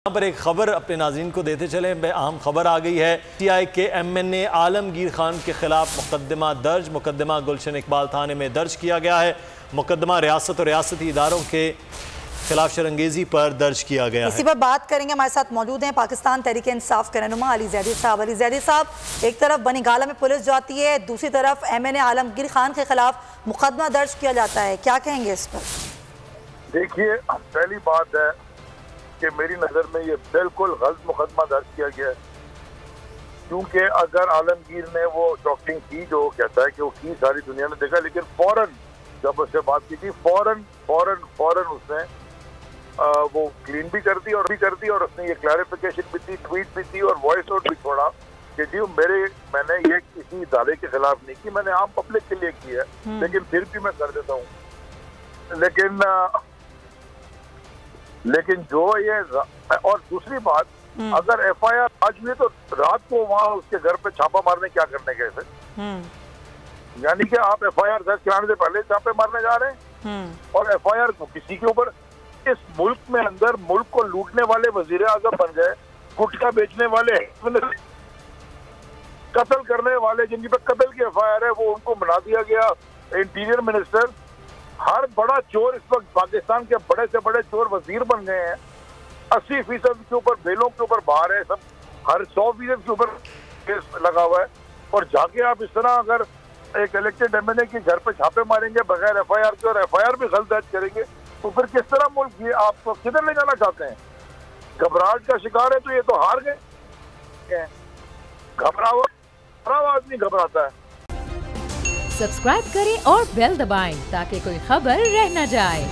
यहाँ पर एक खबर अपने नाज़रीन को देते चले, अहम खबर आ गई है। TI के MNA आलमगीर खान के खिलाफ मुकदमा दर्ज। मुकदमा गुलशन इकबाल थाने में दर्ज किया गया है। मुकदमा रियासत और रियासती इदारों के खिलाफ शरंगेजी पर दर्ज किया गया है। इसी पर बात करेंगे। हमारे साथ मौजूद हैं पाकिस्तान तहरीक इंसाफ के रहनुमा अली ज़ैदी साहब। अली ज़ैदी साहब, एक तरफ बनीगाला में पुलिस जाती है, दूसरी तरफ MNA आलमगीर खान के खिलाफ मुकदमा दर्ज किया जाता है, क्या कहेंगे इस पर? देखिए, पहली बात है कि मेरी नज़र में ये बिल्कुल गलत मुकदमा दर्ज किया गया है, क्योंकि अगर आलमगीर ने वो डॉक्टरिंग की जो कहता है कि वो की, सारी दुनिया ने देखा, लेकिन फौरन जब उससे बात की थी फौरन उसने वो क्लीन भी कर दी और उसने ये क्लैरिफिकेशन भी दी, ट्वीट भी दी और वॉइस नोट भी छोड़ा कि जी मैंने ये किसी इदारे के खिलाफ नहीं की, मैंने आम पब्लिक के लिए की है, लेकिन फिर भी मैं कर देता हूँ। लेकिन जो ये और दूसरी बात, अगर FIR आज हुई तो रात को वहाँ उसके घर पे छापा मारने क्या करने गए थे? यानी कि आप FIR दर्ज कराने से पहले छापे मारने जा रहे हैं। और FIR किसी के ऊपर, इस मुल्क में अंदर मुल्क को लूटने वाले वजीर आजम बन गए, गुटखा बेचने वाले, कत्ल करने वाले, जिनकी पे कत्ल की FIR है, वो उनको बना दिया गया इंटीरियर मिनिस्टर। हर बड़ा चोर इस वक्त पाकिस्तान के बड़े से बड़े चोर वजीर बन गए हैं। 80% के ऊपर बेलों के ऊपर बाहर है, सब हर 100% के ऊपर केस लगा हुआ है। और जाके आप इस तरह अगर एक इलेक्टेड MNA के घर पे छापे मारेंगे बगैर FIR के और FIR भी गलत दर्ज करेंगे, तो फिर किस तरह मुल्क ये आपको किधर ले जाना चाहते हैं? घबराहट का शिकार है तो ये तो हार गए। घबरावा आदमी घबराता है। सब्सक्राइब करें और बेल दबाएं ताकि कोई खबर रह न जाए।